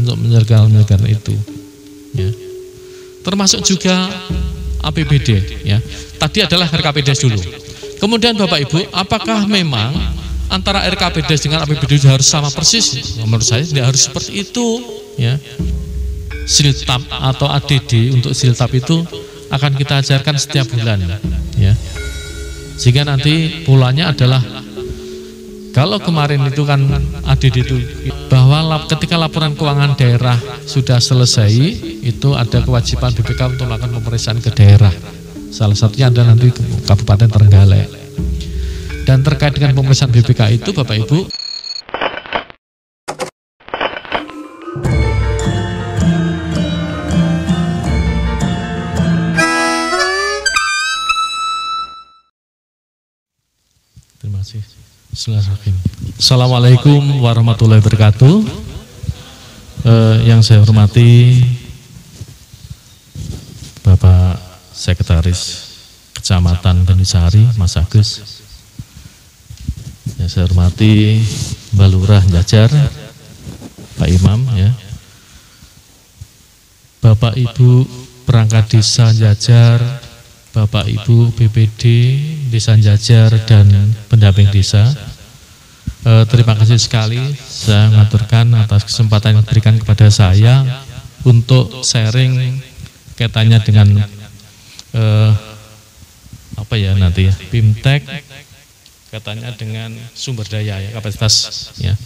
untuk menyelenggarkan itu. Ya. Termasuk juga APBD. Ya. Tadi adalah RKPDes dulu. Kemudian Bapak Ibu, apakah memang antara RKPDes dengan APBD harus sama persis? Menurut saya tidak harus seperti itu. Ya. Siltap atau ADD untuk siltap itu akan kita ajarkan setiap bulan. Ya. Sehingga nanti polanya adalah, kalau kemarin itu kan ADD itu bahwa ketika laporan keuangan daerah sudah selesai, itu ada kewajiban BPK untuk melakukan pemeriksaan ke daerah. Salah satunya adalah nanti Kabupaten Trenggalek. Dan terkait dengan pemeriksaan BPK itu Bapak Ibu, terima kasih. Bismillahirrahmanirrahim. Assalamualaikum warahmatullahi wabarakatuh. Yang saya hormati Bapak Sekretaris Kecamatan Gandusari, Mas Agus. Yang saya hormati Mbak Lurah Jajar, Pak Imam, ya. Bapak Ibu perangkat desa Jajar, Bapak Ibu BPD Desa Jajar dan pendamping desa. Terima kasih sekali saya mengaturkan atas kesempatan yang diberikan kepada saya untuk sharing kaitannya dengan apa ya nanti ya, BIMTEK, katanya dengan sumber daya ya, kapasitas ya.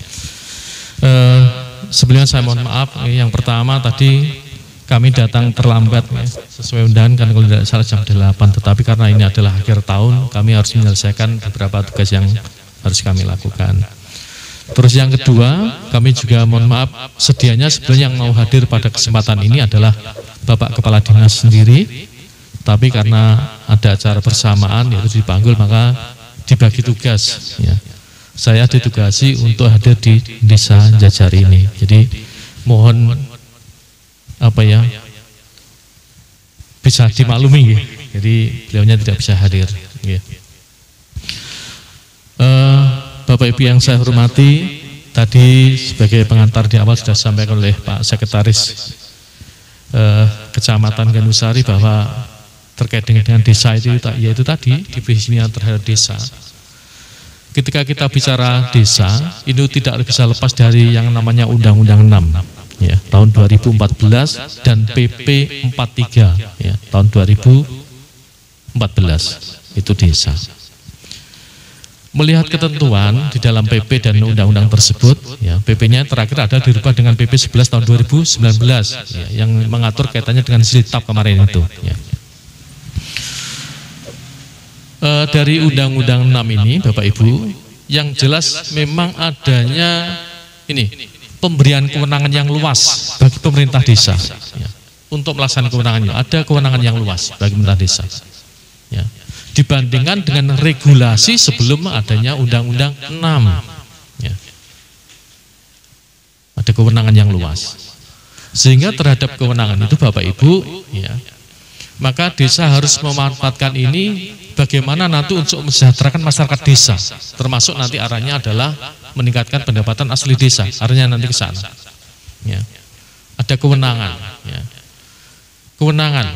Sebelumnya saya mohon maaf, yang pertama tadi kami datang terlambat ya, sesuai undangan kan kalau tidak salah jam 8, tetapi karena ini adalah akhir tahun kami harus menyelesaikan beberapa tugas yang harus kami lakukan. Terus yang kedua, kami juga mohon maaf, sedianya sebenarnya yang mau hadir pada kesempatan ini adalah Bapak Kepala Dinas sendiri, tapi karena ada acara bersamaan yaitu dipanggil maka dibagi tugas ya. Saya ditugasi untuk hadir di Desa Jajar ini. Jadi mohon apa ya, bisa dimaklumi ya. Jadi beliaunya tidak bisa hadir ya. Bapak Ibu yang saya hormati, tadi sebagai pengantar di awal sudah disampaikan oleh Pak Sekretaris Kecamatan Gandusari bahwa terkait dengan desa itu yaitu tadi definisinya terhadap desa. Ketika kita bicara desa, itu tidak bisa lepas dari yang namanya Undang-Undang 6 ya, tahun 2014 dan PP 43 ya, tahun 2014 itu desa. Melihat ketentuan di dalam PP dan undang-undang tersebut, ya, PP-nya terakhir ada dirubah dengan PP 11 tahun 2019 ya, yang mengatur kaitannya dengan siltap kemarin itu. Ya. Dari Undang-Undang 6 ini, Bapak Ibu, yang jelas memang adanya ini pemberian kewenangan yang luas bagi pemerintah desa ya, untuk melaksanakan kewenangannya. Ada kewenangan yang luas bagi pemerintah desa. Ya. Dibandingkan dengan regulasi sebelum adanya Undang-Undang 6 ya. Ada kewenangan yang luas, sehingga terhadap kewenangan itu Bapak Ibu ya, maka desa harus memanfaatkan ini bagaimana nanti untuk mensejahterakan masyarakat desa, termasuk nanti arahnya adalah meningkatkan pendapatan asli desa, arahnya nanti ke sana ya. Ada kewenangan ya. Kewenangan,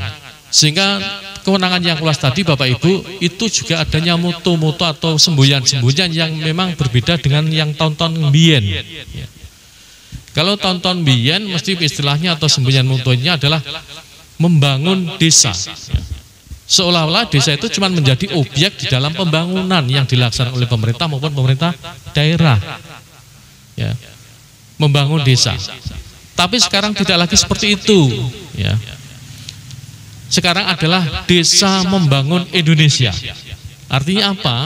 sehingga kewenangan yang luas tadi Bapak Ibu itu juga adanya mutu-mutu atau semboyan-semboyan yang memang berbeda dengan yang tahun-tahun mbien ya. Kalau tahun-tahun mbien mesti istilahnya atau semboyan mutunya adalah membangun desa ya. Seolah-olah desa itu cuma menjadi objek di dalam pembangunan yang dilaksanakan oleh pemerintah maupun pemerintah daerah ya. Membangun desa. Tapi sekarang tidak lagi seperti itu ya. Sekarang adalah desa membangun Indonesia. Artinya apa?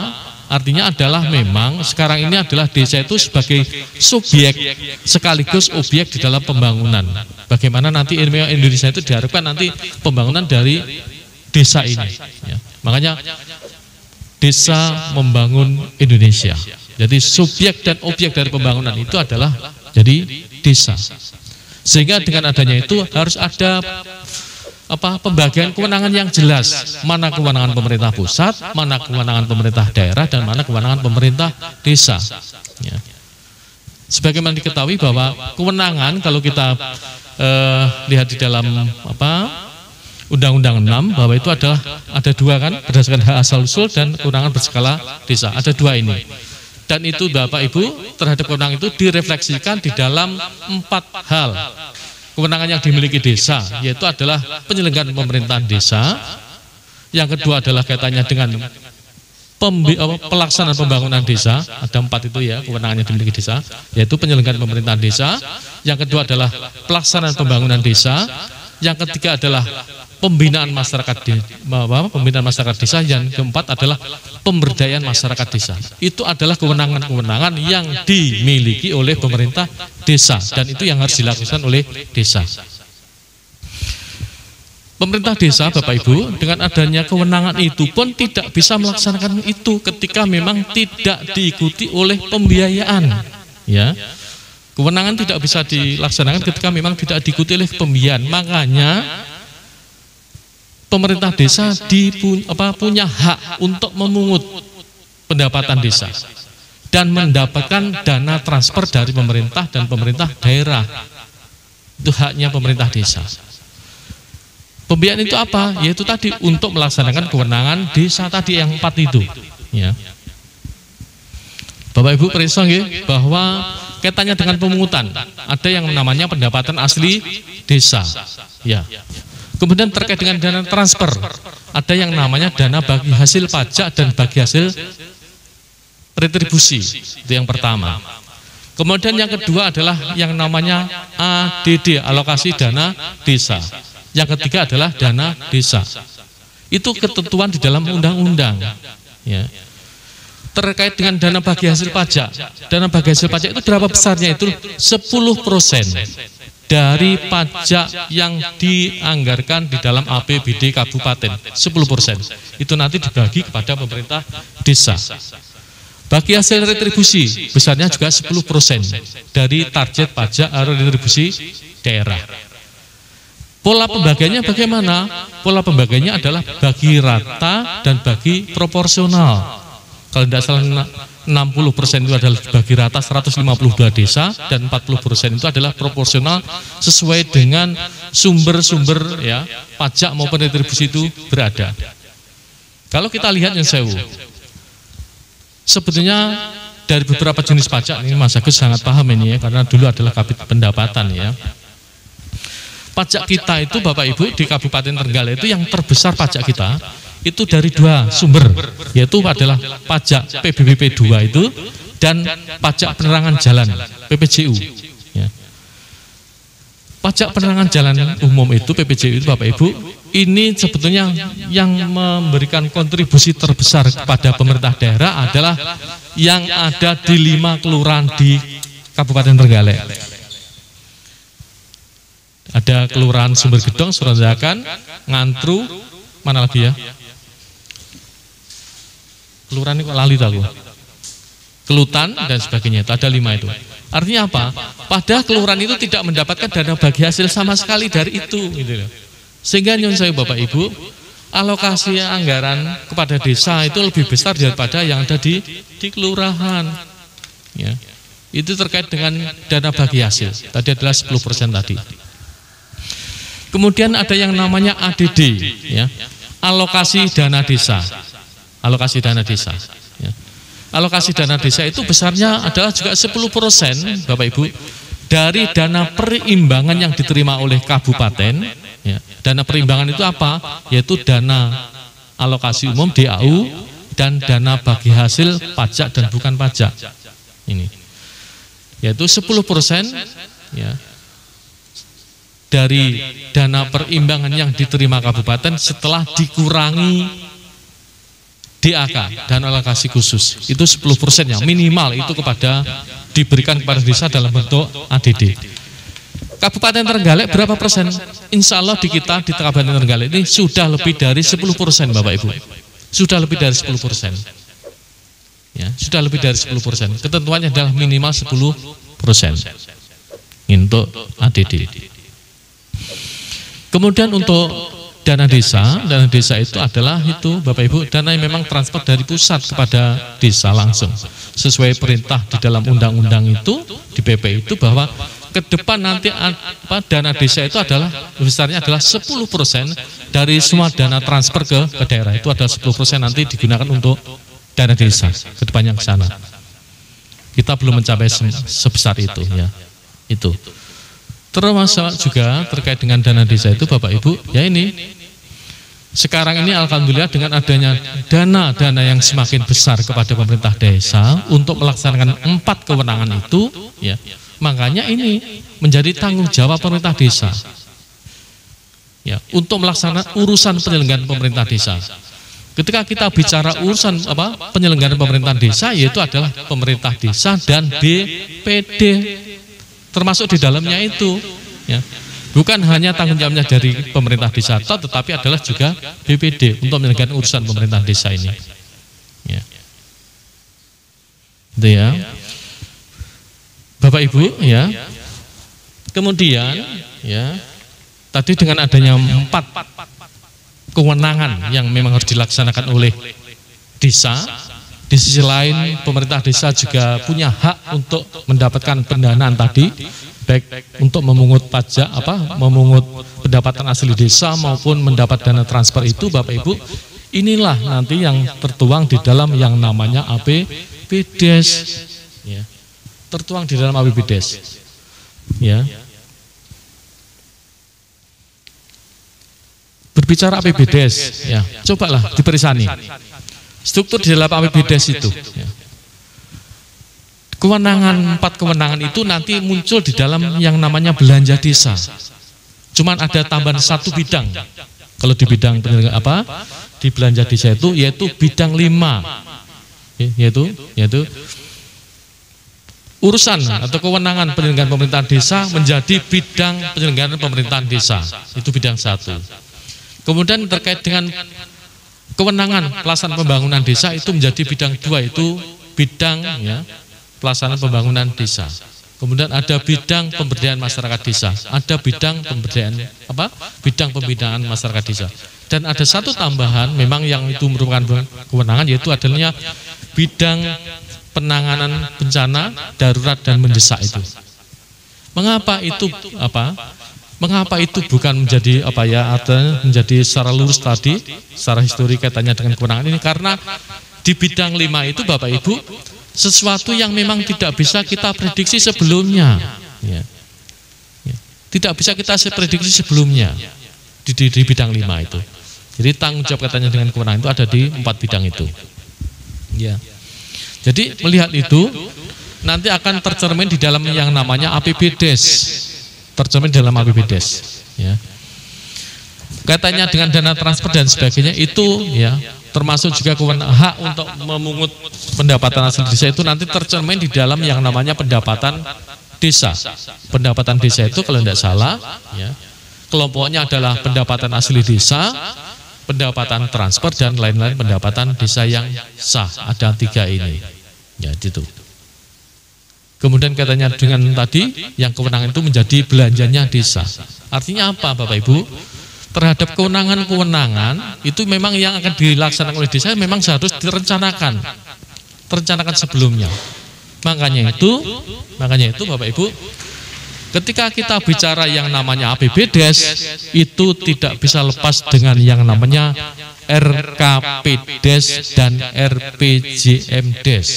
Artinya adalah memang sekarang ini adalah desa itu sebagai subjek sekaligus objek di dalam pembangunan. Bagaimana nanti Indonesia itu diharapkan nanti pembangunan dari desa ini. Ya. Makanya desa membangun Indonesia. Jadi subjek dan objek dari pembangunan itu adalah jadi desa. Sehingga dengan adanya itu harus ada pembagian kewenangan yang jelas, mana kewenangan pemerintah pusat, mana kewenangan pemerintah daerah, dan mana kewenangan pemerintah desa ya. Sebagaimana diketahui bahwa kewenangan kalau kita lihat di dalam Undang-Undang 6 bahwa itu ada dua kan, berdasarkan hak asal usul dan kewenangan berskala desa. Ada dua ini. Dan itu Bapak Ibu terhadap kewenangan itu direfleksikan di dalam 4 hal. Kewenangan yang dimiliki desa yaitu adalah penyelenggaraan pemerintahan desa. Yang kedua adalah kaitannya dengan pelaksanaan pembangunan desa. Ada 4 itu ya kewenangan yang dimiliki desa, yaitu penyelenggaraan pemerintahan desa. Yang kedua adalah pelaksanaan pembangunan desa. Yang ketiga adalah pembinaan masyarakat desa. Yang keempat adalah pemberdayaan masyarakat desa. Itu adalah kewenangan-kewenangan yang dimiliki oleh pemerintah desa dan itu yang harus dilakukan oleh desa. Pemerintah desa Bapak Ibu dengan adanya kewenangan itu pun tidak bisa melaksanakan itu ketika memang tidak diikuti oleh pembiayaan. Ya, kewenangan tidak bisa dilaksanakan ketika memang tidak diikuti oleh pembiayaan. Makanya pemerintah desa punya hak untuk memungut pendapatan desa dan mendapatkan dana transfer dari pemerintah dan pemerintah daerah. Itu haknya pemerintah desa. Pembiayaan itu apa? Yaitu tadi untuk melaksanakan kewenangan desa tadi yang 4 itu. Ya. Bapak Ibu perhatikan bahwa kaitannya dengan pemungutan ada yang namanya pendapatan asli desa. Ya. Kemudian terkait dengan dana transfer ada yang namanya dana bagi hasil pajak dan bagi hasil retribusi. Itu yang pertama. Kemudian yang kedua adalah yang namanya ADD, alokasi dana desa. Yang ketiga adalah dana desa. Itu ketentuan di dalam undang-undang. Ya. Terkait dengan dana bagi hasil pajak. Dana bagi hasil pajak itu berapa besarnya? Itu 10% dari pajak yang dianggarkan di dalam APBD kabupaten. 10%. Itu nanti dibagi kepada pemerintah desa. Bagi hasil retribusi besarnya juga 10% dari target pajak atau retribusi daerah. Pola pembagiannya bagaimana? Pola pembagiannya adalah bagi rata dan bagi proporsional. Kalau tidak salah 60% itu adalah bagi rata 152 desa dan 40% itu adalah proporsional sesuai dengan sumber-sumber ya pajak maupun retribusi itu berada. Kalau kita lihat yang sewu, sebetulnya dari beberapa jenis pajak ini Mas Agus sangat paham ini ya, karena dulu adalah kabit pendapatan ya. Pajak kita itu Bapak Ibu di Kabupaten Trenggalek itu yang terbesar pajak kita itu dari 2 sumber, yaitu adalah pajak PBBP 2 itu dan pajak penerangan jalan PPJU. Ya. Pajak penerangan jalan umum itu PPJU itu Bapak Ibu ini sebetulnya yang memberikan kontribusi terbesar kepada pemerintah daerah adalah yang ada di 5 kelurahan di Kabupaten Trenggalek. Ada kelurahan Sumber Gedong, Surondakan, Ngantru, mana lagi ya? Kelurahan ini kok lali tahu. Kelutan dan sebagainya itu ada 5 itu. Artinya apa? Padahal kelurahan itu tidak mendapatkan dana bagi hasil sama sekali dari itu, gitu loh. Sehingga nyun saya Bapak Ibu, alokasi anggaran kepada desa itu lebih besar daripada yang ada di kelurahan. Ya. Itu terkait dengan dana bagi hasil. Tadi adalah 10% tadi. Kemudian ada yang namanya ADD, ya, alokasi dana desa. Alokasi dana desa. Ya. Alokasi dana desa itu besarnya adalah juga 10%, Bapak Ibu, dari dana perimbangan yang diterima oleh kabupaten. Ya. Dana perimbangan itu apa? Yaitu dana alokasi umum DAU dan dana bagi hasil pajak dan bukan pajak. Ini, yaitu 10%, ya. Dari dana perimbangan yang diterima kabupaten setelah dikurangi DAK, dana alokasi khusus, itu 10% yang minimal itu diberikan kepada desa dalam bentuk ADD. Kabupaten Trenggalek berapa persen? Insya Allah di kita di Kabupaten Trenggalek ini sudah lebih dari 10% Bapak Ibu, sudah lebih dari 10%. Ya, sudah lebih dari 10%. Ketentuannya adalah minimal 10% untuk ADD. Kemudian untuk dana desa itu adalah itu Bapak Ibu, dana yang memang transfer dari pusat kepada desa langsung sesuai perintah di dalam undang-undang itu di PP itu, bahwa ke depan nanti dana desa itu adalah besarnya adalah 10% dari semua dana transfer ke daerah, itu adalah 10% nanti digunakan untuk dana desa ke depannya ke sana. Kita belum mencapai sebesar itu ya. Itu. Termasuk juga terkait dengan dana desa itu Bapak Ibu, ya ini sekarang ini alhamdulillah dengan adanya dana-dana yang semakin besar kepada pemerintah desa untuk melaksanakan 4 kewenangan itu, ya, makanya ini menjadi tanggung jawab pemerintah desa, ya, untuk melaksanakan urusan penyelenggaraan pemerintah desa. Ketika kita bicara urusan penyelenggaraan pemerintah desa, yaitu adalah pemerintah desa dan BPD termasuk di dalamnya itu, ya. Bukan hanya tanggung jawabnya dari pemerintah desa, tetapi adalah juga BPD untuk menyelesaikan urusan pemerintah desa ini. Ya. Itu ya. Bapak Ibu, ya. Kemudian, ya, tadi dengan adanya 4 kewenangan yang memang harus dilaksanakan oleh desa, di sisi lain pemerintah desa juga punya hak untuk mendapatkan pendanaan tadi, baik untuk memungut pajak, memungut pendapatan asli desa maupun mendapat dana transfer itu Bapak Ibu, inilah nanti yang tertuang di dalam yang namanya APBDes, ya. Tertuang di dalam APBDes, ya. Berbicara APBDes, ya, cobalah diperisani struktur di dalam APBDes itu, ya. Kewenangan 4 kewenangan itu nanti muncul di dalam yang namanya belanja desa. Cuman ada tambahan 1 bidang. Kalau di bidang di belanja desa itu yaitu bidang 5. Yaitu urusan atau kewenangan penyelenggaraan pemerintahan desa menjadi bidang penyelenggaraan pemerintahan desa. Itu bidang 1. Kemudian terkait dengan kewenangan pelaksanaan pembangunan desa itu menjadi bidang 2, itu bidang, ya, pelaksanaan pembangunan desa. Kemudian ada bidang pemberdayaan masyarakat desa, ada bidang pemberdayaan bidang pembinaan masyarakat desa. Dan ada 1 tambahan memang yang itu merupakan kewenangan, yaitu adalah bidang penanganan bencana darurat dan mendesak itu. Mengapa itu Mengapa itu bukan menjadi menjadi secara lurus tadi, secara histori kaitannya dengan kewenangan ini? Karena di bidang 5 itu Bapak Ibu sesuatu yang memang tidak bisa kita prediksi sebelumnya, ya. Ya. Tidak bisa kita prediksi sebelumnya di bidang 5 itu. Jadi tanggung jawab katanya dengan kewenangan itu ada di 4 bidang itu, ya. Jadi melihat itu nanti akan tercermin di dalam yang namanya APBDes, tercermin dalam APBDes, ya. Katanya dengan dana transfer dan sebagainya itu, ya, termasuk juga hak untuk memungut pendapatan asli desa itu nanti tercermin di dalam yang namanya pendapatan desa. Pendapatan desa itu kalau tidak salah, ya, kelompoknya adalah pendapatan asli desa, pendapatan transfer dan lain-lain pendapatan desa yang sah. Ada 3 ini, ya, itu. Kemudian katanya dengan tadi yang kewenangan itu menjadi belanjanya desa. Artinya apa Bapak Ibu? Terhadap kewenangan-kewenangan itu memang yang akan dilaksanakan oleh desa memang harus direncanakan, sebelumnya. Makanya itu Bapak Ibu, ketika kita bicara yang namanya APBDes itu tidak bisa lepas dengan yang namanya RKPDes dan RPJMDes,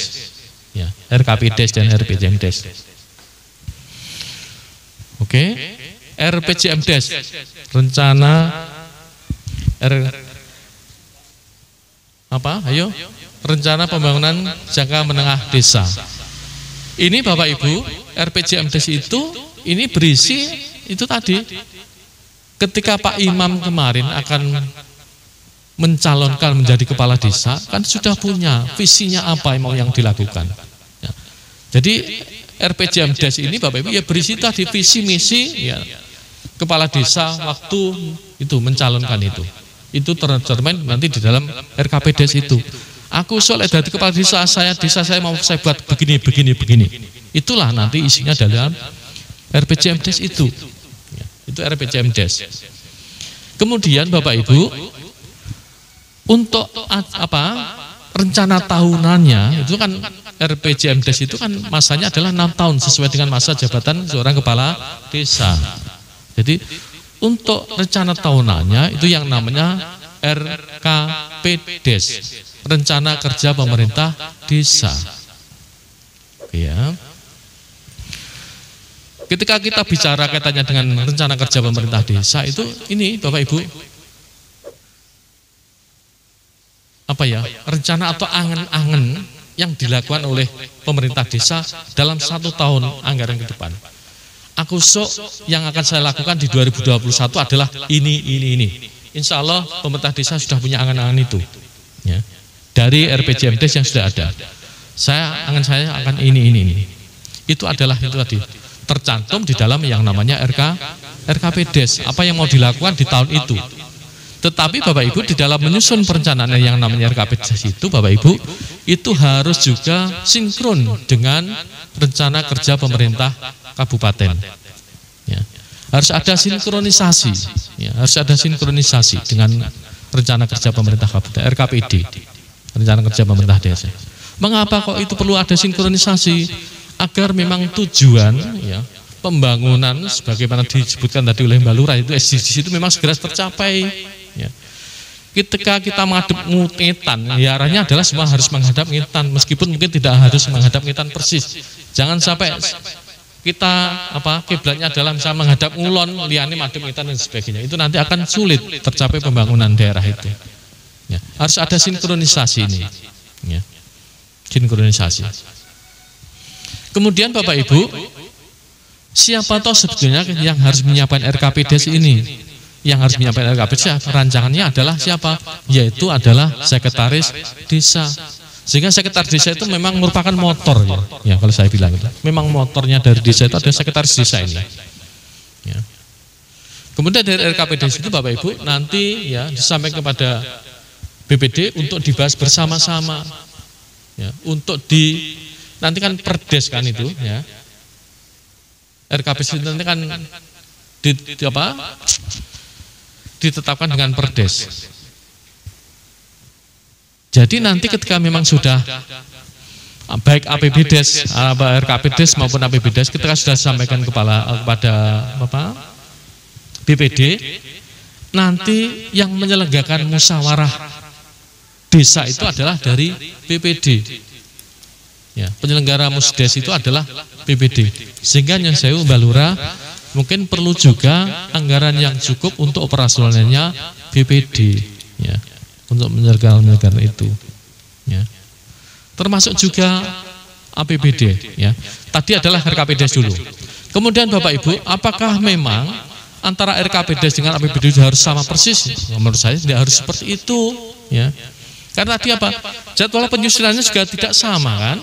ya, RKPDes dan RPJMDes. Oke. RPJMDes, rencana rencana pembangunan jangka menengah desa. Ini Bapak Ibu, RPJMDes itu ini berisi itu tadi. Ketika Pak Imam kemarin akan mencalonkan menjadi kepala desa, kan sudah punya visinya apa yang dilakukan. Ya. Jadi RPJMDes ini Bapak Ibu ya berisi tadi visi misi, ya, kepala desa waktu itu mencalonkan itu tercermin nanti di dalam RKPDes itu. Aku soal dari kepala desa saya mau saya buat begini. Itulah nanti isinya dalam RPJMDes itu. Ya, itu RPJMDes. Kemudian Bapak Ibu, untuk rencana tahunannya itu kan RPJMdes itu kan masanya adalah 6 tahun sesuai dengan masa jabatan seorang kepala desa. Jadi untuk rencana tahunannya itu yang namanya RKPdes, Rencana Kerja Pemerintah Desa. Ya. Ketika kita bicara kaitannya dengan rencana kerja pemerintah desa itu ini Bapak Ibu, rencana atau angen-angen yang dilakukan oleh pemerintah desa dalam 1 tahun anggaran ke depan. Yang akan saya lakukan di 2021 adalah ini. Insya Allah pemerintah desa sudah punya angan-angan itu, ya. Dari RPJMdes yang sudah ada. Saya akan ini. Itu tadi tercantum di dalam yang namanya RKPdes. Apa yang mau dilakukan di tahun itu. Tetapi Bapak Ibu di dalam menyusun perencanaan yang namanya RKPdes itu, Bapak Ibu itu harus juga sinkron dengan rencana kerja pemerintah kabupaten. Ya. Harus ada sinkronisasi. Ya, harus ada sinkronisasi dengan rencana kerja pemerintah kabupaten RKPD, rencana kerja pemerintah desa. Mengapa kok itu perlu ada sinkronisasi? Agar memang tujuan ya pembangunan sebagaimana disebutkan tadi oleh Mbak Lurah itu SDGs itu memang segera tercapai. Ya. Ketika kita menghadap ngetan, ya arahnya adalah semua harus menghadap ngetan, meskipun mungkin tidak harus menghadap ngetan persis. Jangan sampai kita kiblatnya adalah misalnya menghadap ngulon, liane madhep ngetan dan sebagainya. Itu nanti akan sulit tercapai pembangunan daerah itu. Ya. Harus ada sinkronisasi ini. Ya. Sinkronisasi. Kemudian Bapak Ibu, siapa tahu sebetulnya yang harus menyiapkan RKPdes ini? Yang harus menyiapkan RKPdes rancangannya adalah siapa? Yaitu adalah sekretaris desa. Sehingga sekretaris desa itu memang merupakan motor ya kalau saya bilang itu. Memang motornya dari desa itu ada sekretaris desa ini. Ya. Kemudian dari RKPdes itu Bapak Ibu nanti ya disampaikan kepada BPD untuk dibahas bersama-sama. Ya, untuk nanti kan perdes kan itu ya. RKPdes nanti kan ditetapkan dengan perdes. Jadi nanti ketika memang sudah baik APBdes, RKPdes maupun APBdes ketika sudah disampaikan kepada BPD, nanti yang menyelenggarakan musyawarah desa itu adalah dari BPD. Ya, penyelenggara musdes itu adalah BPD. Sehingga yang saya Mbak Lurah mungkin perlu juga anggaran yang cukup untuk operasionalnya BPD, ya, untuk menyelenggarakan itu, ya. Termasuk juga APBD, ya. Tadi adalah RKPdes dulu. Kemudian Bapak Ibu, apakah memang antara RKPdes dengan APBD harus sama persis? Menurut saya tidak harus seperti itu, ya. Karena tadi jadwal penyusunannya juga tidak sama kan?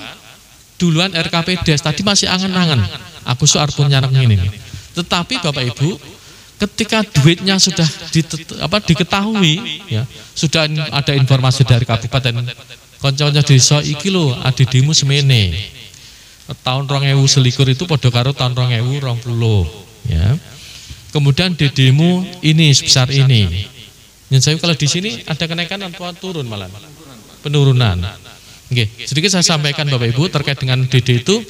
Duluan RKPdes, tadi masih angan-angan. Aku soal punya anak ini. Tetapi Bapak Ibu, ketika duitnya sudah diketahui, ya, sudah ada informasi dari kabupaten, konco-konco desa iki lho adedimu semene. Tahun 2021 itu padha karo tahun 2020, ya. Kemudian dedimu ini sebesar ini. Yang saya kalau di sini ada kenaikan atau turun malah? Penurunan. Oke, sedikit saya sampaikan Bapak Ibu terkait dengan DD itu.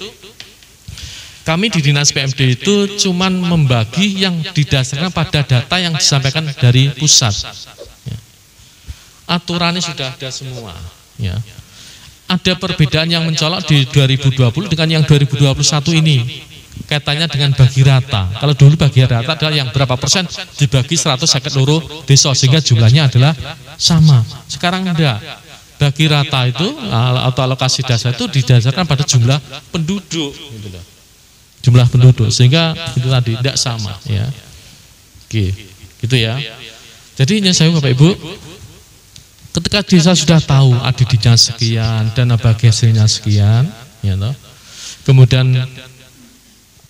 Kami di Dinas PMD itu cuman membagi yang didasarkan pada data yang disampaikan dari pusat. Ya. Aturannya sudah ada semua. Ya. Ada perbedaan yang mencolok di 2020 dengan yang 2021 ini. Kaitannya dengan bagi rata. Kalau dulu bagi rata adalah yang berapa persen dibagi 152 desa sehingga jumlahnya adalah sama. Sekarang enggak. Bagi rata itu atau alokasi dasar itu didasarkan pada jumlah penduduk, gitu loh. Jumlah penduduk sehingga itu tadi tidak sama, ya. Oke, gitu ya. Jadi ini saya Bapak Ibu, ketika desa sudah tahu ADD-nya sekian, dana bagi hasilnya sekian, ya toh. Kemudian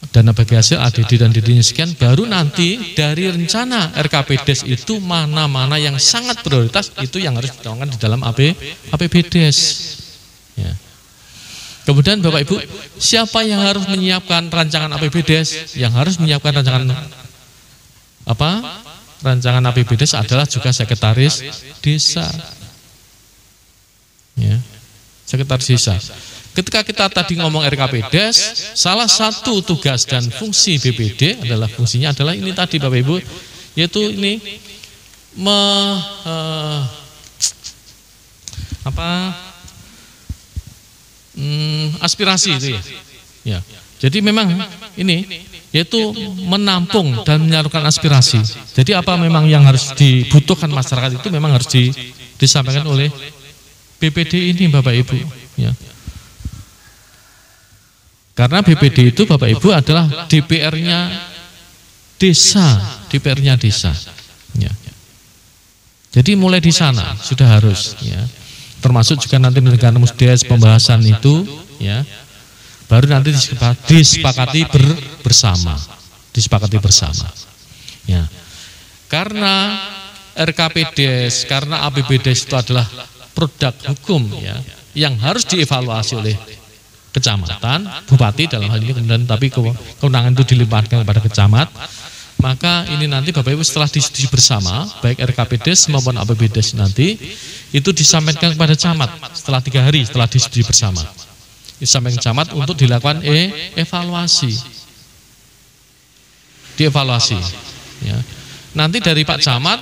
dana bagi hasil ADD dan DD-nya sekian, baru nanti dari rencana RKPdes itu mana-mana yang sangat prioritas itu yang harus dituangkan di dalam APBdes. Ya. Kemudian Bapak Ibu, siapa yang harus menyiapkan rancangan APBdes? Yang harus menyiapkan rancangan rancangan APBDes adalah juga sekretaris desa. Ya, sekretaris desa. Ketika kita tadi ngomong RKPDes, salah satu tugas dan fungsi BPD adalah fungsinya adalah ini tadi Bapak Ibu, yaitu ini aspirasi itu ya. Ya. Jadi memang ini yaitu menampung dan menyalurkan aspirasi. Jadi apa memang yang harus dibutuhkan masyarakat itu memang harus disampaikan oleh BPD ini Bapak Ibu. Ya. Karena BPD itu Bapak Ibu adalah DPR-nya desa, DPR-nya desa. Ya. Jadi mulai di sana sudah harus, ya. Termasuk juga nanti dengan musdes pembahasan itu, ya. Baru nanti disepakati bersama, disepakati bersama. Ya. Karena RKPDes, karena APBDes itu adalah produk hukum, ya, yang harus dievaluasi oleh kecamatan, bupati dalam hal ini, kemudian tapi kewenangan itu dilimpahkan kepada kecamat, maka ini nanti Bapak Ibu setelah disetujui bersama, baik RKPDes maupun APBDes nanti, itu disampaikan kepada camat setelah 3 hari setelah disetujui bersama. Disampaikan camat untuk dilakukan evaluasi. Dievaluasi. Ya. Nanti dari Pak Camat,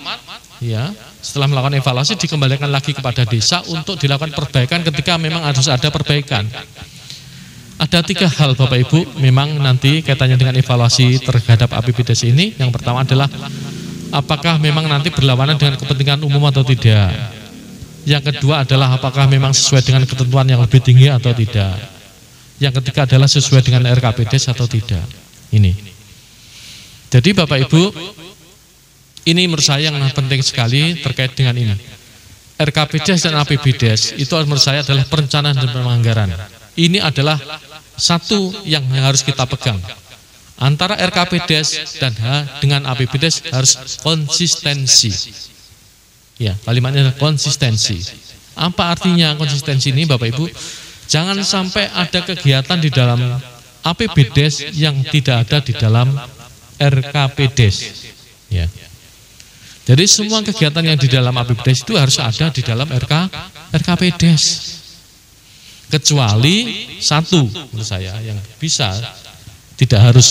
ya, setelah melakukan evaluasi dikembalikan lagi kepada desa untuk dilakukan perbaikan ketika memang harus ada perbaikan. Ada 3 hal Bapak Ibu memang nanti kaitannya dengan evaluasi terhadap APBDes ini. Yang pertama adalah apakah memang nanti berlawanan dengan kepentingan umum atau tidak. Yang kedua adalah apakah memang sesuai dengan ketentuan yang lebih tinggi atau tidak. Yang ketiga adalah sesuai dengan RKPDes atau tidak. Ini. Jadi Bapak Ibu, ini menurut saya yang penting sekali terkait dengan ini. RKPDes dan APBDes itu menurut saya adalah perencanaan dan penganggaran. Ini adalah satu yang harus kita pegang. Antara RKPDes dan dengan APBDes harus konsistensi. Ya, kalimatnya adalah konsistensi. Apa artinya konsistensi ini Bapak Ibu? Jangan sampai ada kegiatan di dalam APBDes yang tidak ada di dalam RKPDes. Ya. Jadi semua kegiatan yang di dalam APBDes itu harus ada di dalam RKPDes. Kecuali satu menurut saya yang bisa tidak harus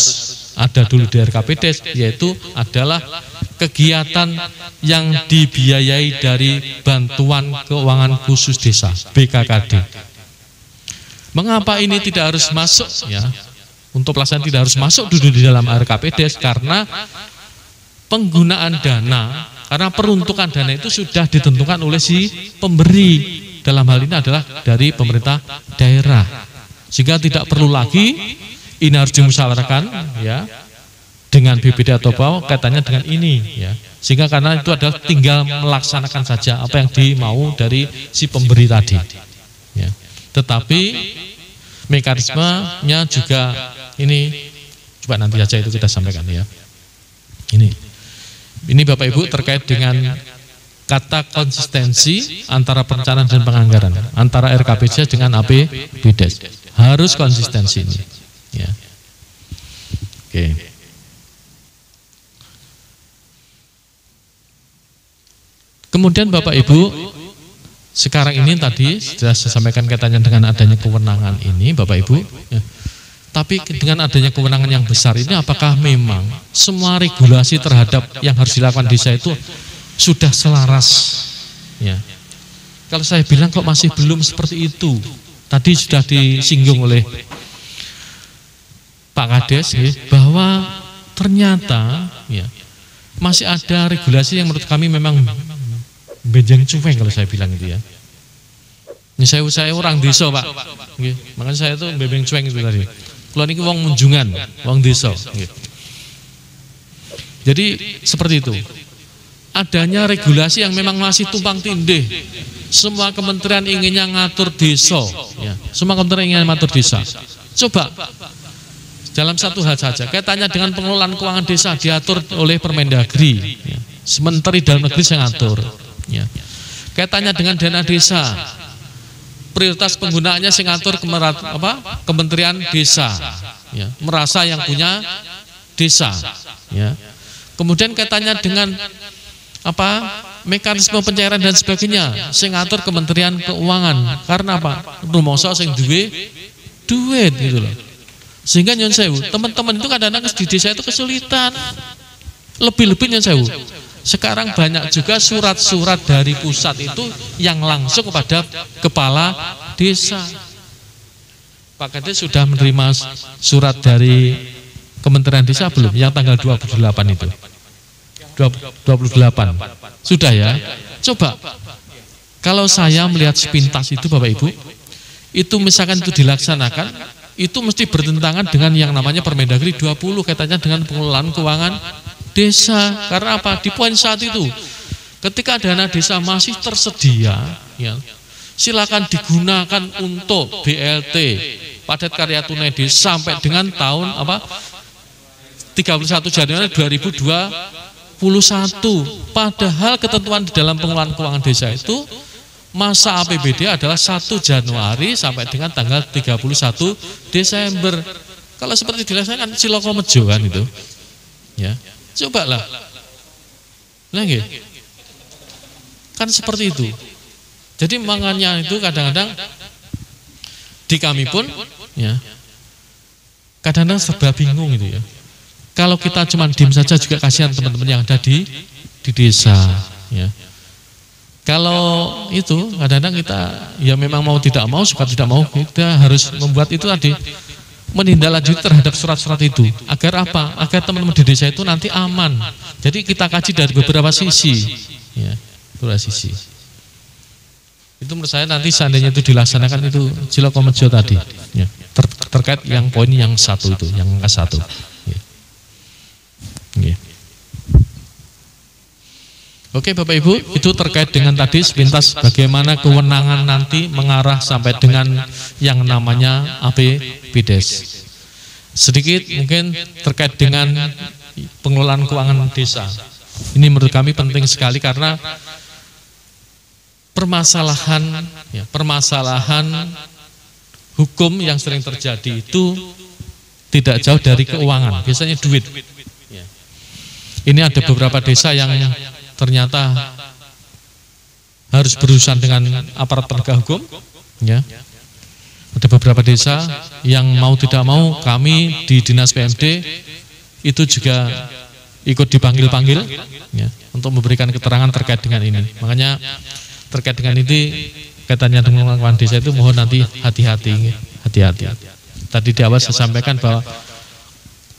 ada dulu di RKPDes, yaitu adalah kegiatan yang dibiayai dari bantuan keuangan khusus desa BKKD. Mengapa ini tidak harus masuk, ya? Untuk pelaksanaan tidak harus masuk dulu di dalam RKPDes karena penggunaan dana, karena peruntukan dana itu sudah ditentukan oleh si pemberi. Dalam hal ini adalah dari pemerintah daerah, sehingga tidak perlu lagi ini harus dimusyawarahkan, ya, dengan BPD atau BAW kaitannya dengan ini, ya, sehingga karena itu adalah tinggal melaksanakan saja apa yang dimau dari si pemberi tadi, ya. Tetapi mekanismenya juga ini coba nanti saja itu kita sampaikan, ya. Ini Bapak Ibu terkait dengan kata konsistensi antara perencanaan dan penganggaran, antara RKPDes dengan APBDes. Harus konsistensi ini. Ya. Oke. Kemudian Bapak Ibu, sekarang ini tadi sudah saya sampaikan kaitannya dengan adanya kewenangan ini Bapak Ibu. Ya. Tapi dengan adanya kewenangan yang besar ini, apakah memang semua regulasi terhadap yang harus dilakukan desa itu sudah selaras, ya? Kalau saya bilang kok masih belum seperti itu. Tadi sudah disinggung oleh Pak Kades, ya, bahwa ternyata, ya, masih ada regulasi yang menurut kami memang benjang cueng kalau saya bilang itu, ya. Ini saya orang desa Pak, ya, makanya saya tuh benjang cueng itu tadi. Kalau ini wong munjungan, wong desa. Ya. Jadi seperti itu. Adanya regulasi yang memang masih tumpang tindih. Semua kementerian inginnya ngatur desa, ya. Semua kementerian ingin ngatur desa. Coba dalam satu hal saja, kaitannya dengan pengelolaan keuangan desa diatur oleh Permendagri, ya. Menteri Dalam Negeri yang ngatur, ya. Kaitannya dengan dana desa, prioritas penggunaannya yang ngatur Kementerian Desa, ya. Merasa yang punya desa, ya. Kemudian kaitannya dengan apa? Mekanisme pencairan dan sebagainya, sing ngatur Kementerian Keuangan. Karena apa? Rumangsa sing duwe duit gitu loh. Sehingga nyun sewu, teman-teman itu kadang-kadang di desa itu kesulitan. Lebih-lebih nyun sewu. Sekarang banyak juga surat-surat dari pusat itu yang langsung kepada kepala desa. Pak Kades sudah menerima surat dari Kementerian Desa belum? Yang tanggal 28 itu. 28. Sudah ya? Coba. Kalau saya melihat sepintas itu Bapak Ibu, itu misalkan itu dilaksanakan, itu mesti bertentangan dengan yang namanya Permendagri 20 kaitannya dengan pengelolaan keuangan desa. Karena apa? Di poin saat itu, ketika dana desa masih tersedia, ya, silakan digunakan untuk BLT, padat karya tunai desa sampai dengan tahun apa? 31 Januari 2021. Padahal ketentuan di dalam pengelolaan keuangan desa itu masa APBD adalah 1 Januari sampai dengan tanggal 31 Desember. Kalau seperti dilaksanakan Ciloko Mejo kan itu. Ya. Cobalah. Lagi. Kan seperti itu. Jadi makanya itu kadang-kadang di kami pun ya kadang-kadang serba bingung itu ya. Kalau kita cuma diem saja juga kasihan teman-teman yang ada di desa ya. Kalau itu kadang-kadang kita ya memang mau tidak mau, suka tidak mau, kita harus membuat itu tadi, menindaklanjuti terhadap surat-surat itu. Agar apa? Agar teman-teman di desa itu nanti aman. Jadi kita kaji dari beberapa sisi. Ya, beberapa sisi. Itu menurut saya nanti seandainya itu dilaksanakan itu Ciloko Mejo tadi. Ya, terkait yang poin yang satu itu, yang angka 1. Ya. Ya. Oke Bapak Ibu, itu terkait dengan tadi sepintas bagaimana kewenangan nanti mengarah sampai dengan yang namanya APBDes. Sedikit mungkin terkait dengan pengelolaan keuangan desa. Ini menurut kami penting sekali karena permasalahan hukum yang sering terjadi itu tidak jauh dari keuangan, biasanya duit. Ini ada beberapa desa yang ternyata harus berurusan dengan aparat penegak hukum, ya. Ada beberapa desa yang mau tidak mau kami di Dinas PMD itu juga ikut dipanggil-panggil, ya, untuk memberikan keterangan terkait dengan ini. Makanya terkait dengan ini kaitannya dengan keuangan desa itu mohon nanti hati-hati. Tadi di awal saya sampaikan bahwa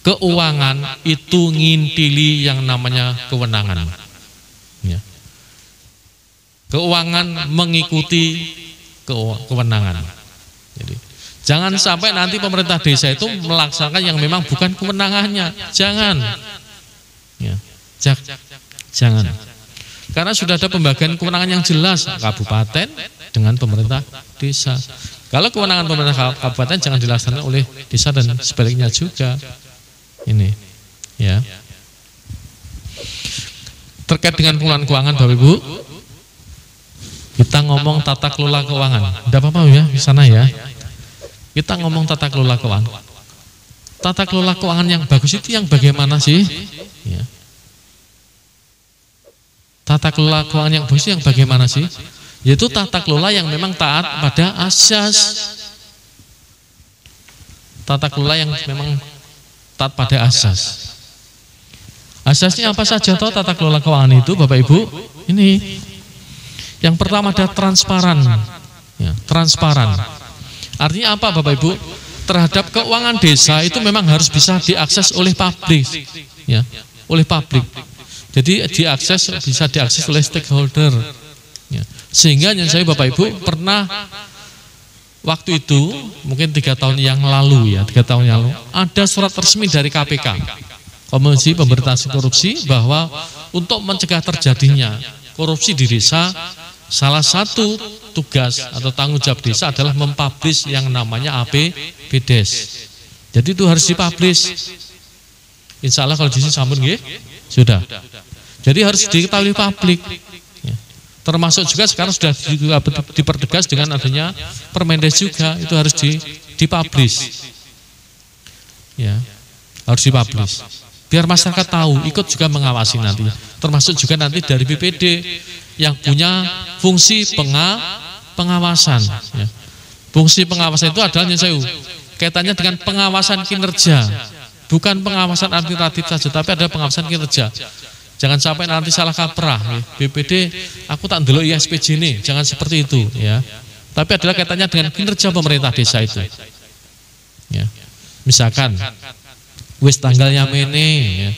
keuangan itu ngintili yang namanya kewenangan. Ya. Keuangan mengikuti kewenangan. Jadi, jangan sampai nanti pemerintah desa itu melaksanakan yang memang bukan kewenangannya. Jangan. Ya. Jangan. Karena sudah ada pembagian kewenangan yang jelas kabupaten dengan pemerintah desa. Kalau kewenangan pemerintah kabupaten jangan dilaksanakan oleh desa dan sebaliknya juga. Ini, ya. Terkait dengan pengelolaan keuangan Bapak Ibu, kita ngomong tata kelola keuangan. Tidak apa-apa ya di sana ya. Kita ngomong tata kelola keuangan. Tata kelola keuangan yang bagus itu yang bagaimana sih? Ya. Tata kelola keuangan yang bagus yang bagaimana sih? Yaitu tata kelola yang memang taat pada asas. Tata kelola yang memang taat pada asas. Asasnya apa saja toh tata kelola keuangan itu Bapak Ibu? Ini yang pertama ada transparan, ya, transparan. Artinya apa Bapak Ibu? Terhadap keuangan desa itu memang harus bisa diakses oleh publik, ya, oleh publik. Jadi bisa diakses oleh stakeholder, ya. Sehingga yang saya Bapak Ibu pernah waktu itu mungkin 3 tahun yang lalu ya, 3 tahun yang lalu ada surat resmi dari KPK. Komisi Pemberantasan Korupsi bahwa untuk mencegah terjadinya korupsi di desa, salah satu tugas atau tanggung jawab desa adalah mempublish yang namanya APBDes. Jadi itu harus dipublish. Insya Allah kalau di sini sampun nggih, sudah. Jadi harus diketahui publik. Ya. Termasuk juga sekarang sudah dipertegas dengan adanya Permendes juga, itu harus dipublish. Ya, harus dipublish. Biar masyarakat tahu, ikut juga mengawasi nanti. Termasuk juga nanti dari BPD yang punya fungsi pengawasan. Ya. Fungsi pengawasan itu adalah kaitannya dengan pengawasan kinerja, bukan pengawasan administratif saja, tapi ada pengawasan kinerja. Jangan sampai nanti salah kaprah. Ya. BPD, aku tak ndelok ISPJ ini, jangan seperti itu. Ya. Tapi adalah kaitannya dengan kinerja pemerintah desa itu. Ya. Misalkan wis tanggalnya mene ya.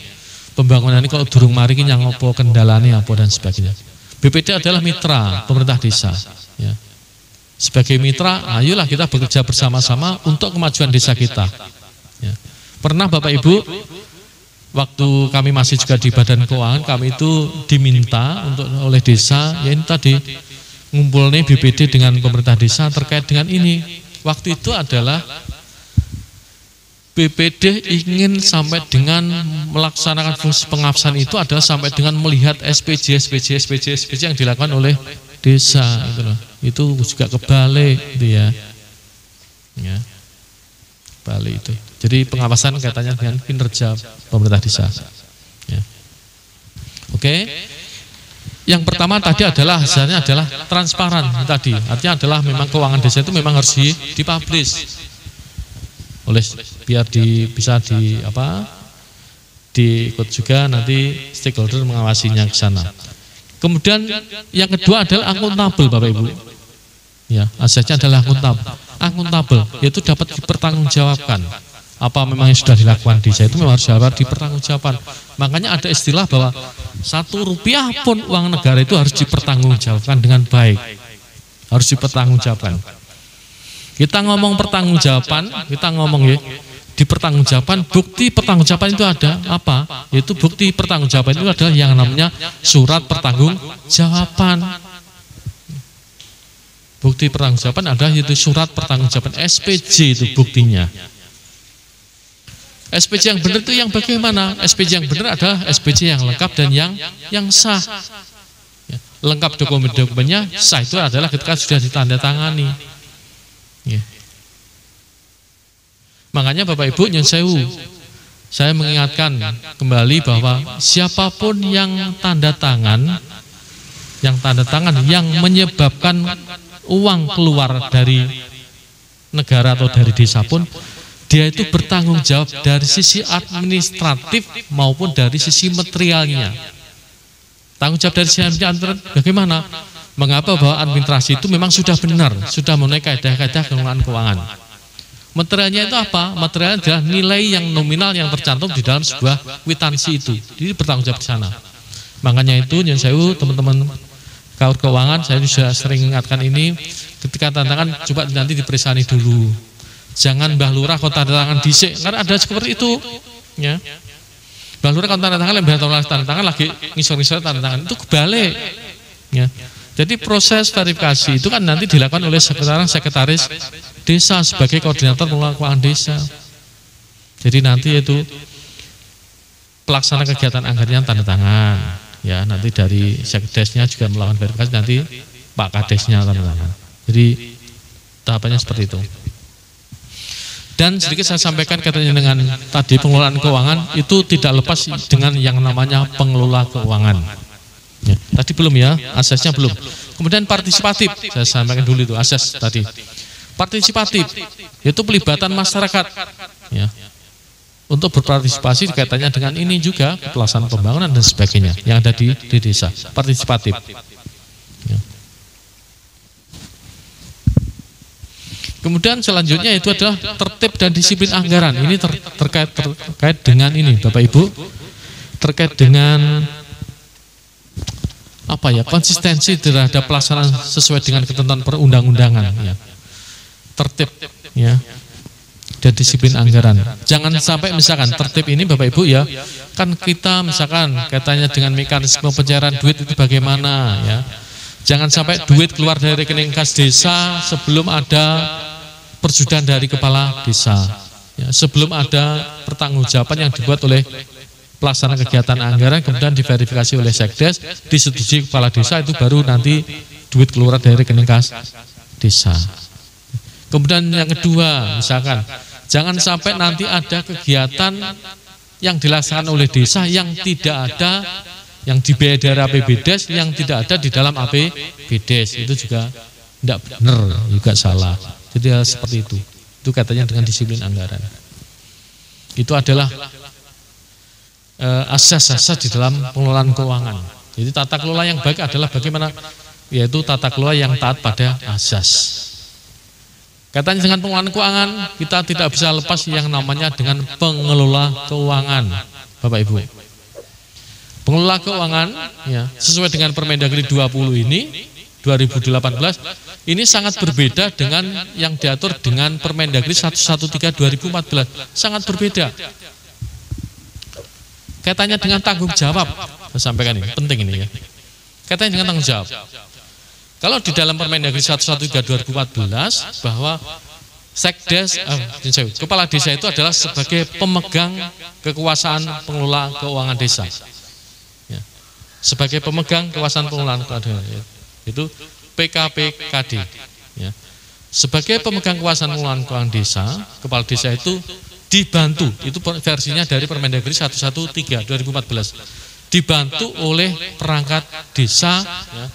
Pembangunan ini kalau durung mari ki nyang apa kendalane apa dan sebagainya. BPD adalah mitra pemerintah desa ya. Sebagai mitra, ayolah kita bekerja bersama-sama untuk kemajuan desa kita ya. Pernah Bapak Ibu, waktu kami masih juga di Badan Keuangan, kami itu diminta untuk oleh desa, ya ini tadi ngumpulnya BPD dengan pemerintah desa terkait dengan ini. Waktu itu adalah BPD ingin sampai dengan melaksanakan fungsi pengawasan itu adalah sampai dengan melihat SPJ yang dilakukan oleh desa gitu loh. Itu juga kebalik gitu ya. Ya. Balik itu. Jadi pengawasan kaitannya dengan kinerja pemerintah desa. Ya. Oke. Yang pertama tadi adalah hasilnya adalah transparan tadi. Artinya adalah memang keuangan desa itu memang harus dipublish. Oleh biar bisa diikut juga nanti stakeholder mengawasinya ke sana. Kemudian yang kedua adalah akuntabel Bapak Ibu. Ya, asasnya adalah akuntabel, yaitu dapat dipertanggungjawabkan. Apa memang yang sudah dilakukan desa itu memang harus dapat dipertanggungjawabkan. Makanya ada istilah bahwa 1 rupiah pun uang negara itu harus dipertanggungjawabkan dengan baik. Harus dipertanggungjawabkan. Kita ngomong pertanggungjawaban, kita ngomong ya, di pertanggungjawaban, bukti pertanggungjawaban itu ada apa? Yaitu bukti pertanggungjawaban itu adalah yang namanya surat pertanggungjawaban. Bukti pertanggungjawaban adalah itu surat pertanggungjawaban SPJ itu buktinya. SPJ yang benar itu yang bagaimana? SPJ yang benar adalah SPJ yang lengkap dan yang sah. Ya, lengkap dokumen-dokumennya, sah itu adalah ketika sudah ditandatangani. Ya. Makanya Bapak Ibu nyun sewu, saya mengingatkan kembali bahwa siapapun yang tanda tangan yang menyebabkan uang keluar dari negara atau dari desa pun, dia itu bertanggung jawab dari sisi administratif maupun dari sisi materialnya. Tanggung jawab dari sisi administratif bagaimana? Mengapa bahwa administrasi itu memang sudah benar, sudah memenuhi kaidah-kaidah pengelolaan keuangan. Materialnya itu apa? Materialnya adalah nilai yang nominal yang tercantum di dalam sebuah kwitansi itu. Jadi bertanggung jawab di sana. Makanya itu nyun sewu teman-teman kaur keuangan, saya sudah sering ingatkan ini, ketika tantangan coba nanti diperisani dulu. Jangan Mbah Lurah kok tanda tangan dhisik, karena ada seperti itu. Ya. Mbah Lurah kok tanda tangan, tanda tangan lagi ngisor-ngisor tanda tangan, itu kebalik. Ya. Jadi proses verifikasi itu kan nanti dilakukan oleh sekretaris desa sebagai koordinator pengelolaan keuangan desa. Jadi nanti itu pelaksana kegiatan anggarannya tanda tangan. Ya, nanti dari sekdesnya juga melakukan verifikasi, nanti Pak Kadesnya tanda tangan. Jadi tahapannya seperti itu. Dan sedikit saya sampaikan katanya dengan tadi pengelolaan keuangan itu tidak lepas dengan yang namanya pengelola keuangan. Ya, tadi belum ya, asesnya belum. Kemudian partisipatif, saya sampaikan dulu itu ases tadi. Partisipatif, yaitu pelibatan masyarakat. Ya, untuk berpartisipasi kaitannya dengan ini juga pelaksanaan pembangunan dan sebagainya yang ada di desa. Partisipatif. Ya. Kemudian selanjutnya itu adalah tertib dan disiplin anggaran. Ini terkait dengan ini, Bapak Ibu, terkait dengan apa ya, konsistensi terhadap pelaksanaan sesuai dengan ketentuan perundang-undangan. Ya. Tertib, ya, dan disiplin anggaran. Jangan sampai misalkan tertib ini Bapak Ibu ya, kan kita misalkan kaitannya dengan mekanisme pencairan duit itu bagaimana ya. Jangan sampai duit keluar dari rekening kas desa sebelum ada persetujuan dari kepala desa. Ya, sebelum ada pertanggungjawaban yang dibuat oleh pelaksana kegiatan anggaran, kemudian diverifikasi oleh sekdes, disetujui kepala desa, itu baru nanti duit keluar dari rekening kas desa. Kemudian yang kedua, misalkan jangan sampai nanti ada kegiatan yang dilaksanakan oleh desa yang tidak ada, yang dibiayai dari APBDes yang tidak ada di dalam APBDes, itu juga tidak benar, juga salah. Jadi seperti itu. Itu katanya dengan disiplin anggaran. Itu adalah asas-asas di dalam pengelolaan keuangan. Jadi tata kelola yang baik adalah bagaimana, yaitu tata kelola yang taat pada asas. Katanya dengan pengelolaan keuangan kita tidak bisa lepas yang namanya dengan pengelola keuangan, Bapak Ibu. Pengelola keuangan ya, sesuai dengan Permendagri 20 ini 2018 ini sangat berbeda dengan yang diatur dengan Permendagri 113 2014, sangat berbeda. Katanya dengan tanggung jawab, saya sampaikan ini penting ini ya. Katanya dengan tanggung jawab. Kalau di dalam Permendagri 113 2014 bahwa Sekdes, kepala desa itu adalah sebagai pemegang kekuasaan pengelola keuangan desa. Ya. Sebagai pemegang kekuasaan pengelolaan keuangan desa, itu PKPKD. Ya. Sebagai pemegang kekuasaan pengelolaan keuangan desa, kepala desa itu dibantu, itu versinya dari Permendagri 113 2014, dibantu oleh perangkat desa ya,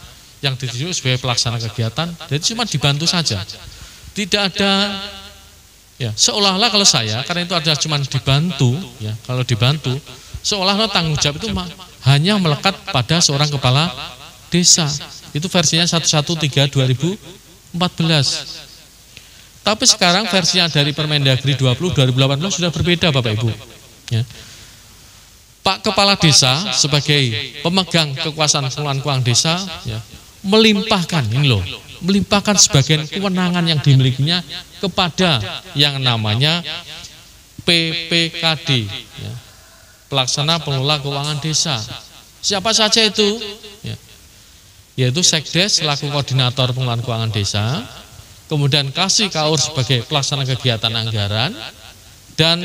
yang ditunjuk sebagai pelaksana kegiatan. Jadi cuma dibantu saja, tidak ada ya, seolah-olah kalau saya, karena itu adalah cuma dibantu ya, kalau dibantu seolah-olah tanggung jawab itu hanya melekat pada seorang kepala desa. Itu versinya 113 2014. Tapi sekarang versinya dari Permendagri 20 2018 sudah berbeda, Bapak Ibu ya. Pak Kepala Desa sebagai pemegang kekuasaan pengelolaan keuangan desa ya, melimpahkan ini loh, melimpahkan sebagian kewenangan yang dimilikinya kepada yang namanya PPKD ya, pelaksana pengelola keuangan desa. Siapa saja itu ya, yaitu Sekdes selaku koordinator pengelolaan keuangan desa, kemudian Kasih Kaur sebagai pelaksana kegiatan anggaran, dan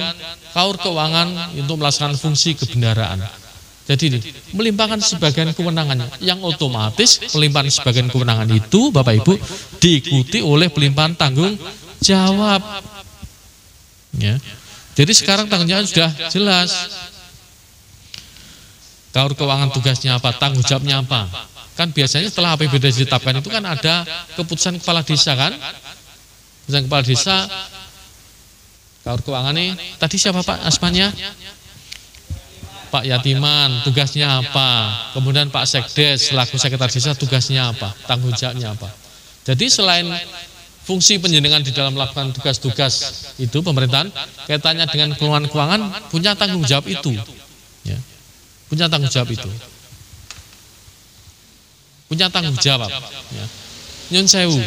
Kaur Keuangan untuk melaksanakan fungsi kebendaraan. Jadi ini melimpahkan sebagian kewenangannya, yang otomatis pelimpahan sebagian kewenangan itu Bapak Ibu diikuti oleh pelimpahan tanggung jawab. Ya. Jadi sekarang tanggung jawab sudah jelas. Kaur Keuangan tugasnya apa, tanggung jawabnya apa. Kan biasanya setelah APBD ditetapkan itu kan ada keputusan kepala desa kan. Keputusan kepala desa, Kaur Keuangan nih, tadi siapa Pak asmannya? Pak Yatiman, tugasnya apa? Kemudian Pak Sekdes selaku sekretaris desa tugasnya apa? Tanggung jawabnya apa? Jadi selain fungsi penjenengan di dalam melakukan tugas-tugas itu pemerintahan, kaitannya dengan pengelolaan keuangan punya tanggung jawab itu. Ya. Punya tanggung jawab itu. Punya tanggung jawab. Ya. Nyun sewu.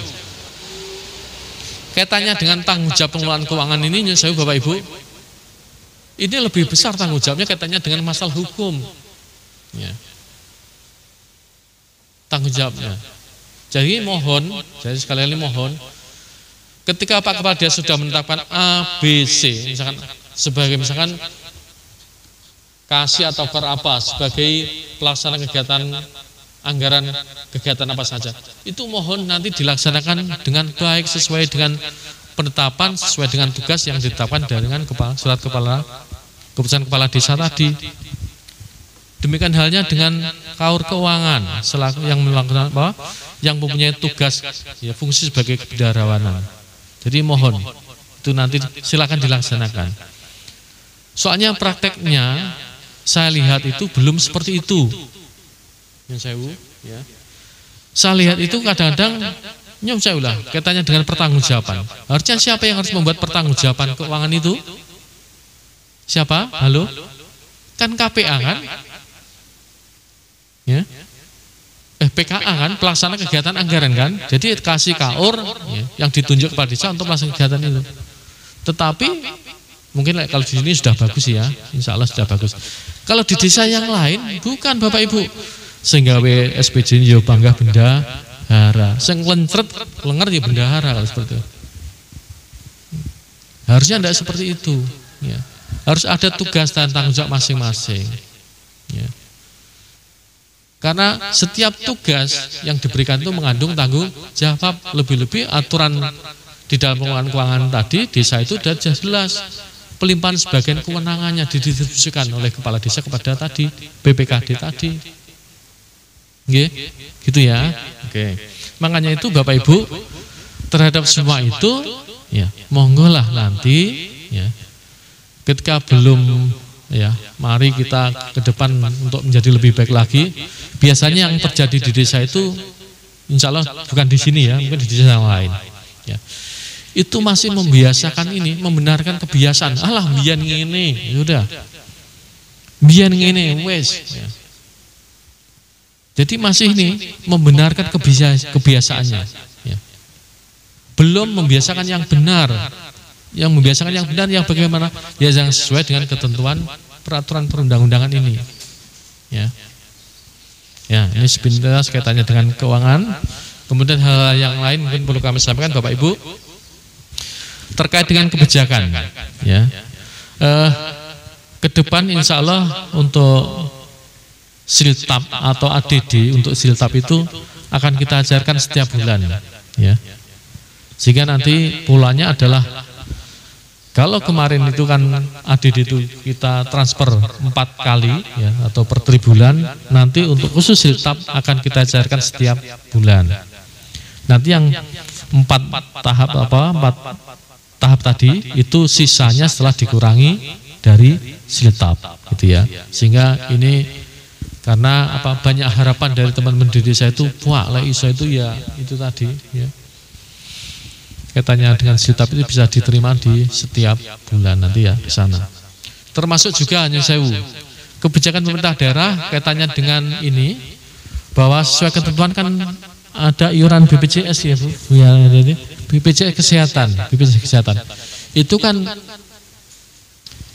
Kaitannya dengan tanggung jawab pengelolaan keuangan ini, nyun sewu Bapak Ibu, ini lebih besar tanggung jawabnya kaitannya dengan masalah hukum. Ya. Tanggung jawabnya. Jadi mohon, jadi sekali lagi mohon, ketika Pak Kepala Desa sudah menetapkan ABC, misalkan sebagai misalkan kasih atau apa sebagai pelaksana kegiatan anggaran kegiatan apa saja, itu mohon nanti dilaksanakan dengan baik sesuai dengan penetapan, sesuai dengan tugas yang ditetapkan dengan surat keputusan kepala desa tadi. Demikian halnya dengan Kaur Keuangan selaku yang melakukan apa, yang mempunyai tugas ya, fungsi sebagai kebendaharawanan. Jadi mohon itu nanti silakan dilaksanakan. Soalnya prakteknya saya lihat itu belum seperti itu. Saya lihat itu kadang-kadang lah katanya dengan pertanggungjawaban. Harusnya siapa yang harus membuat pertanggungjawaban keuangan itu? Siapa? Halo? Kan KPA kan? Ya. PKA kan, pelaksana kegiatan anggaran kan. Jadi Kasih Kaur ya, yang ditunjuk kepada desa untuk melaksanakan kegiatan itu. Tetapi mungkin kalau di sini sudah bagus ya, insya Allah sudah bagus. Kalau di desa yang lain bukan Bapak Ibu. Sehingga SPJ yo bangga bendahara, sing lencret lenger ya bendahara kalau seperti itu. Harusnya tidak seperti itu. Ya. Harus ada tugas dan tanggung jawab masing-masing. Ya. Karena setiap tugas yang diberikan itu mengandung tanggung jawab, lebih-lebih aturan di dalam pengelolaan keuangan tadi desa itu sudah jelas. pelimpahan sebagian kewenangannya didistribusikan oleh kepala desa kepada tadi BPKD tadi. Nggih, gitu ya. Oke. Makanya itu Bapak Ibu terhadap semua itu ya, monggolah nanti ya. Ketika belum ya, mari kita ke depan untuk menjadi lebih baik lagi. Biasanya yang terjadi di desa itu insya Allah bukan di sini ya, mungkin di desa yang lain ya. Itu masih membiasakan ini, membenarkan kebiasaan. Alah biyen ngene, sudah. Biyen ngene wes. Ya. Jadi masih ini membenarkan kebiasaannya. Ya. Belum membiasakan yang benar. Yang membiasakan yang benar yang bagaimana? Ya yang sesuai dengan ketentuan peraturan perundang-undangan ini. Ya. Ya, ini sebenarnya kaitannya dengan keuangan. Kemudian hal yang lain mungkin perlu kami sampaikan Bapak Ibu. Terkait dengan kebijakan, ya, ke depan insya Allah untuk siltab atau ADD untuk siltab itu akan kita ajarkan setiap bulan, ya, sehingga nanti polanya adalah kalau kemarin itu kan ADD itu kita transfer 4 kali, ya, atau per 3 bulan, nanti untuk khusus siltab akan kita ajarkan setiap bulan. Nanti yang 4 tahap tadi itu sisanya setelah dikurangi dari siltab gitu ya. Sehingga ini karena banyak harapan dari teman-teman di desa itu, wah lah iso itu ya itu tadi ya. Katanya dengan siltab itu bisa diterima di setiap bulan nanti ya di sana. Termasuk juga Nyun Sewu. Kebijakan pemerintah daerah kaitannya dengan ini bahwa sesuai ketentuan kan ada iuran BPJS ya Bu. Ya, BPJS Kesehatan, BPJS Kesehatan. Itu kan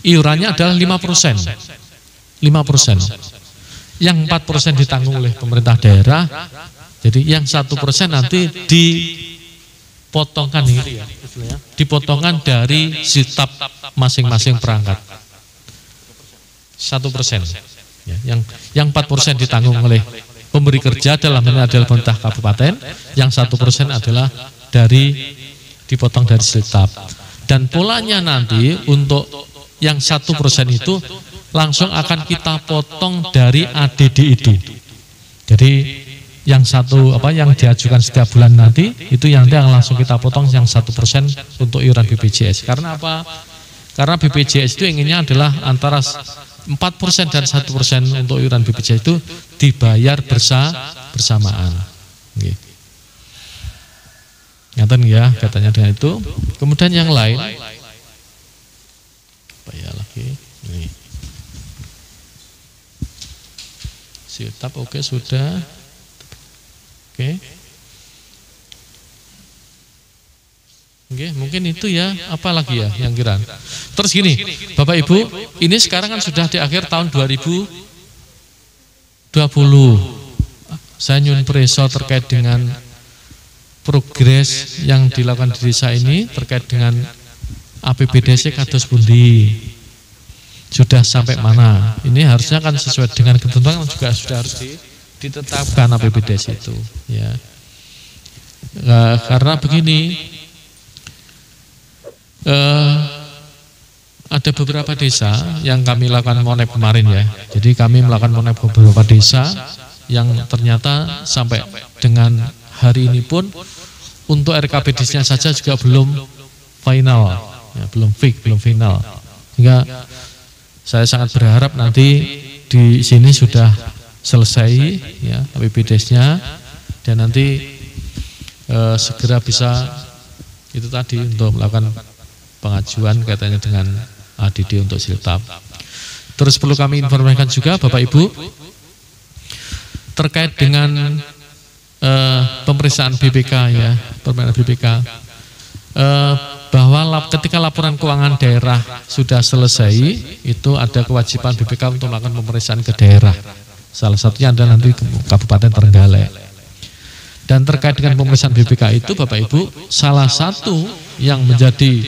iurannya adalah 5%. 5%. Yang 4% ditanggung oleh pemerintah daerah. Jadi yang 1% nanti dipotongkan ini ya, dipotongkan dari siltab masing-masing perangkat. 1%. Ya, yang 4% ditanggung oleh pemberi kerja dalam ini adalah pemerintah kabupaten, yang 1% adalah dari dipotong dari siltab. Dan polanya nanti untuk yang 1% itu langsung akan kita potong dari ADD itu. Jadi yang yang diajukan setiap bulan nanti itu yang langsung kita potong yang 1% untuk iuran BPJS. Karena apa? Karena BPJS itu inginnya adalah antara 4% dan 1% untuk iuran BPJS itu dibayar bersamaan. Okay. Ngaten ya katanya dengan itu. Kemudian yang lain, apa ya lagi? Ini. Siltab oke sudah. Oke. Oke, mungkin itu ya, apa lagi ya yang kira. Terus gini, Bapak Ibu, ini sekarang kan sudah di akhir tahun 2020. Saya nyun preso terkait dengan progres yang dilakukan di desa ini terkait dengan APBDC kados pundi. Sudah sampai mana? Ini harusnya kan sesuai dengan ketentuan juga sudah harus ditetapkan APBDC itu, ya. Karena begini, ada beberapa desa yang kami lakukan monep kemarin ya. Jadi kami melakukan monep beberapa desa yang ternyata sampai dengan hari ini pun untuk RKPD-nya saja juga belum final, ya, belum fix, belum final. Sehingga saya sangat berharap nanti di sini sudah selesai ya APBD-nya dan nanti segera bisa itu tadi untuk melakukan pengajuan kaitannya dengan ADD untuk siltab. Terus perlu kami informasikan juga Bapak Ibu terkait dengan pemeriksaan BPK ya, pemeriksaan BPK bahwa ketika laporan keuangan daerah sudah selesai itu ada kewajiban BPK untuk melakukan pemeriksaan ke daerah. Salah satunya adalah nanti Kabupaten Trenggalek. Dan terkait dengan pemeriksaan BPK itu Bapak Ibu, salah satu yang menjadi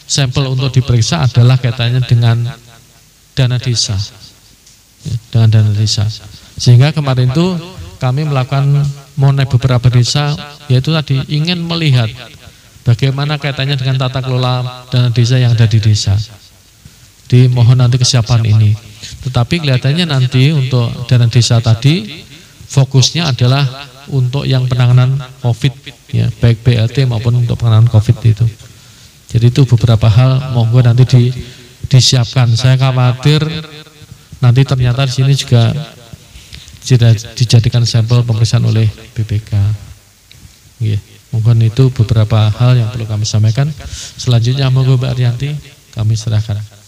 sampel untuk diperiksa adalah kaitannya dengan dana desa, ya, dengan dana desa. Sehingga kemarin itu kami melakukan monep beberapa desa, yaitu tadi ingin melihat Bagaimana kaitannya dengan tata kelola dana desa yang ada di desa. Dimohon nanti kesiapan ini. Tetapi kelihatannya nanti untuk dana desa tadi fokusnya adalah untuk yang penanganan COVID, ya, baik BLT maupun untuk penanganan COVID itu. Jadi itu beberapa hal monggo nanti disiapkan. Saya khawatir nanti ternyata di sini juga dijadikan sampel pemeriksaan oleh BPK. Ya, mungkin itu beberapa hal yang perlu kami sampaikan. Selanjutnya monggo Mbak Ariyanti kami serahkan.